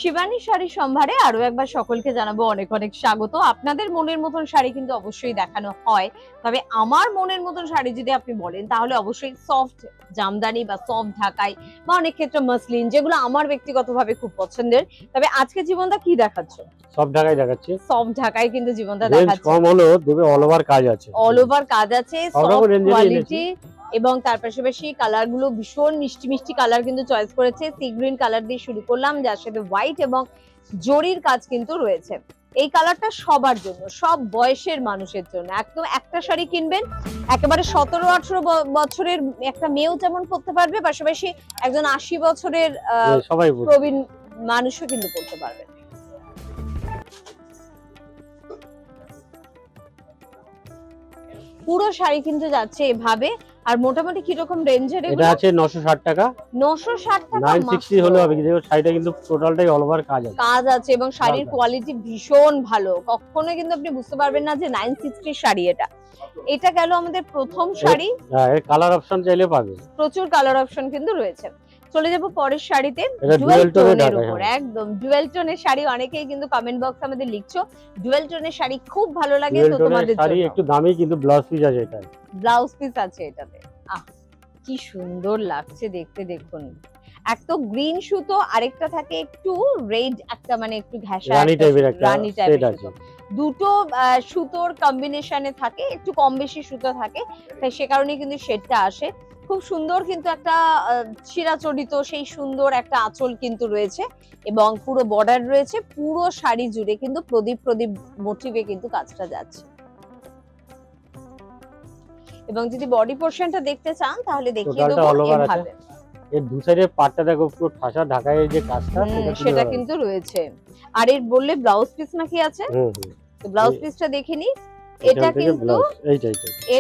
শিবানী শাড়ি সম্ভারে আরো একবার সকলকে জানাবো অনেক অনেক স্বাগত। আপনাদের মনের মতন শাড়ি কিন্তু অবশ্যই দেখানো হয়, তবে আমার মনের মতন শাড়ি যদি আপনি বলেন তাহলে অবশ্যই সফট জামদানি বা সফট ঢাকাই বা অনেক ক্ষেত্রে মসলিন, যেগুলো আমার ব্যক্তিগতভাবে খুব পছন্দের। তবে আজকে জীবনদা কি দেখাচ্ছ? সব ঢাকাই দেখাচ্ছি। সফট ঢাকাই কিন্তু জীবনদা রেঞ্জ দেখাচ্ছে। কম হলো দেবে, অল ওভার কাজ আছে, অল ওভার কাজ আছে, সব রকম সফট রেঞ্জেরই কোয়ালিটি, এনেছি। এবং তার পাশাপাশি কালার গুলো ভীষণ মিষ্টি মিষ্টি কালার কিন্তু চয়েস করেছে। সি গ্রিন কালার দিয়ে শুরু করলাম, যার সাথে হোয়াইট এবং জরির কাজ কিন্তু রয়েছে। এই কালারটা সবার জন্য, সব বয়সের মানুষের জন্য। একদম একটা শাড়ি কিনবেন, একেবারে 17-18 বছরের একটা মেয়েও যেমন পরতে পারবে, পাশাপাশি একজন 80 বছরের সবাই প্রবীণ মানুষও কিন্তু পরতে পারবে। পুরো শাড়ি কিন্তু যাচ্ছে এভাবে। আর মোটামুটি কিরকম রেঞ্জের? এটা আছে 960 টাকা। 960 টাকা 960 হলো হবে, কিন্তু শাড়িটা কিন্তু টোটালটাই অল ওভার কাজ আছে। কাজ আছে এবং শাড়ির কোয়ালিটি ভীষণ ভালো। কখনো কিন্তু আপনি বুঝতে পারবেন না যে 960 শাড়ি। এটা গেল আমাদের প্রথম শাড়ি। হ্যাঁ, এর কালার অপশন চাইলে পাবে, প্রচুর কালার অপশন কিন্তু রয়েছে। চলে যাব পরের শাড়িতে, ডুয়াল টোনের উপর। একদম ডুয়াল টোনের শাড়ি, অনেকেই কিন্তু কমেন্ট বক্সে আমাদের লিখছো ডুয়াল টোনের শাড়ি খুব ভালো লাগে, তো তোমাদের শাড়ি জন্য একটু দামি, কিন্তু ব্লাউজ পিস আছে, এটা ব্লাউজ পিস আছে এটাতে। কি সুন্দর লাগছে দেখতে, দেখুন। এক তো গ্রিন সুতো, আরেকটা থাকে একটু রেড, একটা মানে একটু ঘেঁষা রানী টাইপের একটা রানী টাইপের সুতো। দুটো সুতোর কম্বিনেশনে থাকে, একটু কম বেশি সুতো থাকে, তাই সে কারণে কিন্তু শেডটা আসে খুব সুন্দর। কিন্তু একটা চিরাচরিত সেই সুন্দর একটা আঁচল কিন্তু রয়েছে এবং পুরো বর্ডার রয়েছে। পুরো শাড়ি জুড়ে কিন্তু প্রদীপ প্রদীপ মোটিভে কিন্তু কাজটা যাচ্ছে। এবং যদি বডি পোরশনটা দেখতে চান তাহলে দেখিয়ে দেবো এভাবে। এর দু সাইডে পাটটা দেখো, পুরো ঠাসা ঢাকায় যে কাজটা সেটা কিন্তু রয়েছে। আর এর বললে ব্লাউজ পিস নাকি আছে, তো ব্লাউজ পিসটা দেখিনি।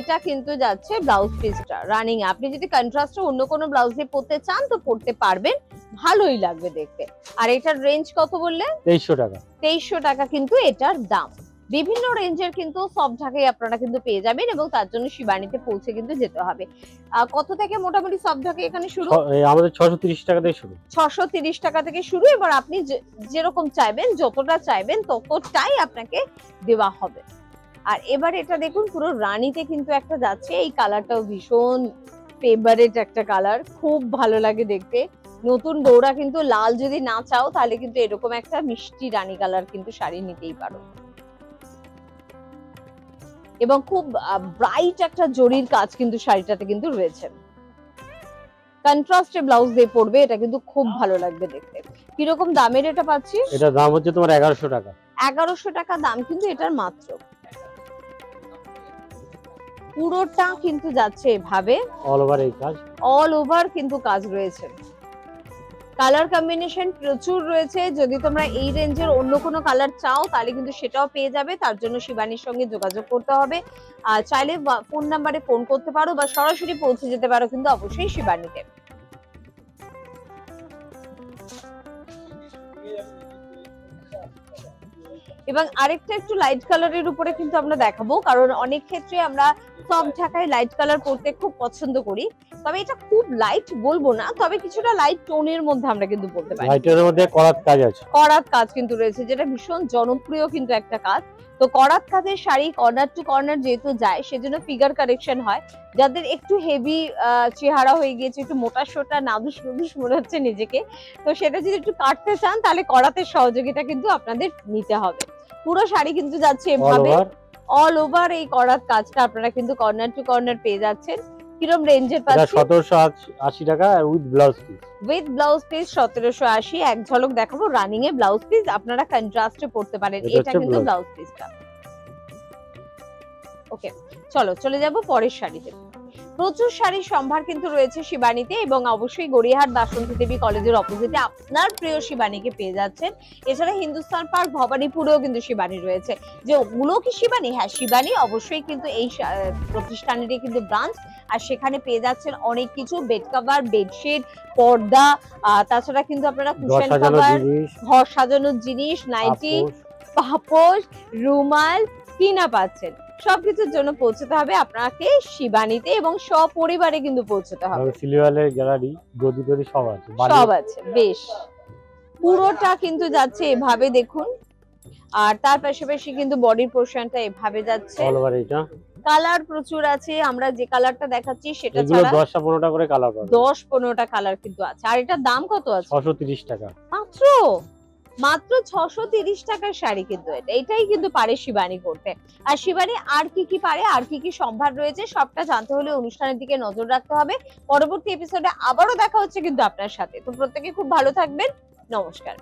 এটা কিন্তু যাচ্ছে ব্লাউজ পিসটা রানিং। আপনি যদি কন্ট্রাস্টে অন্য কোনো ব্লাউজ দিয়ে পরতে চান তো পরতে পারবেন, ভালোই লাগবে দেখতে। আর এটার রেঞ্জ কত বললে? 2300 টাকা। 2300 টাকা কিন্তু এটার দাম। বিভিন্ন রেঞ্জের কিন্তু সব ঢাকাই আপনারা কিন্তু পেয়ে যাবেন, এবং তার জন্য শিবানীতে পৌঁছে কিন্তু যেতে হবে। কত থেকে মোটামুটি সব ঢাকাই এখানে শুরু? আমাদের 630 টাকা থেকে শুরু। 630 টাকা থেকে শুরু। এবার আপনি যেরকম চাইবেন, যতটা চাইবেন ততটাই আপনাকে দেওয়া হবে। আর এবার এটা দেখুন, পুরো রানীতে কিন্তু একটা যাচ্ছে। এই কালারটাও ভীষণ ফেভারিট একটা কালার, খুব ভালো লাগে দেখতে। নতুন বউরা কিন্তু লাল যদি না চাও তাহলে কিন্তু এরকম একটা মিষ্টি রানী কালার কিন্তু শাড়ি নিতেই পারো। এবং খুব ব্রাইট একটা জরির কাজ কিন্তু শাড়িটাতে কিন্তু রয়েছে। কন্ট্রাস্টে ব্লাউজ দিয়ে পরবে, এটা কিন্তু খুব ভালো লাগবে দেখতে। কিরকম দামের এটা পাচ্ছি? এটা দাম হচ্ছে তোমার 1100 টাকা। 1100 টাকা দাম কিন্তু এটার মাত্র। পুরোটা কিন্তু যাচ্ছে এভাবে, অল ওভার এই কাজ, অল ওভার কিন্তু কাজ রয়েছে। কালার কম্বিনেশন প্রচুর রয়েছে। যদি তোমরা এই রেঞ্জের অন্য কোনো কালার চাও তাহলে কিন্তু সেটাও পেয়ে যাবে। তার জন্য শিবানীর সঙ্গে যোগাযোগ করতে হবে। চাইলে ফোন নাম্বারে ফোন করতে পারো বা সরাসরি পৌঁছে যেতে পারো কিন্তু অবশ্যই শিবানীতে। এবং আরেকটা একটু লাইট কালারের উপরে কিন্তু আমরা দেখাবো, কারণ অনেক ক্ষেত্রে আমরা সব ঢাকায় লাইট কালার পরতে খুব পছন্দ করি। তবে এটা খুব লাইট বলবো না, তবে কিছুটা লাইট টোনের মধ্যে আমরা কিন্তু বলতে পারি। লাইটের মধ্যে করাত কাজ আছে, করাত কাজ কিন্তু রয়েছে, যেটা ভীষণ জনপ্রিয় কিন্তু একটা কাজ। তো করাত কাজের শাড়ি কর্নার টু কর্নার যেহেতু যায়, সেজন্য ফিগার কারেকশন হয়। যাদের একটু হেভি চেহারা হয়ে গিয়েছে, একটু মোটা সোটা নাদুস নুদুস মনে হচ্ছে নিজেকে, তো সেটা যদি একটু কাটতে চান তাহলে করাতের সহযোগিতা কিন্তু আপনাদের নিতে হবে। পুরো শাড়ি কিন্তু যাচ্ছে এভাবে, অল ওভার এই করাত কাজটা আপনারা কিন্তু কর্নার টু কর্নার পেয়ে যাচ্ছেন। কিরকম রেঞ্জের পাচ্ছেন? 1780 টাকা with blouse piece. With blouse piece 1780। এক ঝলক দেখাবো রানিং এ ব্লাউজ পিস, আপনারা কন্ট্রাস্টে পড়তে পারেন। এটা কিন্তু ব্লাউজ পিসটা। ওকে, চলো চলে যাব পরের শাড়িতে। প্রচুর শাড়ির সম্ভার কিন্তু রয়েছে শিবানীতে, এবং অবশ্যই গড়িয়াহাট বাসন্তী দেবী কলেজের অপোজিটে আপনার প্রিয় শিবানীকে পেয়ে যাচ্ছেন। এছাড়া হিন্দুস্তান পার্ক ভবানীপুরেও কিন্তু শিবানী রয়েছে। যে ওগুলো কি শিবানী? হ্যাঁ, শিবানী অবশ্যই কিন্তু এই প্রতিষ্ঠানেরই কিন্তু ব্রাঞ্চ। আর সেখানে পেয়ে যাচ্ছেন অনেক কিছু, বেড কভার, বেডশিট, পর্দা, তাছাড়া কিন্তু আপনারা কুশন কভার, ঘর সাজানোর জিনিস, নাইটি, পাপোশ, রুমাল কিনা পাচ্ছেন। সবকিছুর জন্য পৌঁছতে হবে আপনাকে শিবানীতে, এবং সপরিবারে কিন্তু পৌঁছতে হবে। সিলিওয়ালের গ্যালারি, গদি গদি সব আছে, সব আছে। বেশ, পুরোটা কিন্তু যাচ্ছে এভাবে দেখুন, আর তার পাশাপাশি কিন্তু বডির পোর্শনটা এভাবে যাচ্ছে। অল ওভার এটা কালার প্রচুর আছে, আমরা যে কালারটা দেখাচ্ছি সেটা এগুলো ছাড়া 10টা 15টা করে কালার পাবে। 10-15টা কালার কিন্তু আছে। আর এটার দাম কত আছে? 630 টাকা। মাত্র মাত্র 630 টাকার শাড়ি কিন্তু এটা, এটাই কিন্তু পারে শিবানী করতে। আর শিবানী আর কি কি পারে, আর কি কি সম্ভার রয়েছে, সবটা জানতে হলে অনুষ্ঠানের দিকে নজর রাখতে হবে। পরবর্তী এপিসোডে আবারও দেখা হচ্ছে কিন্তু আপনার সাথে। তো প্রত্যেকে খুব ভালো থাকবেন, নমস্কার।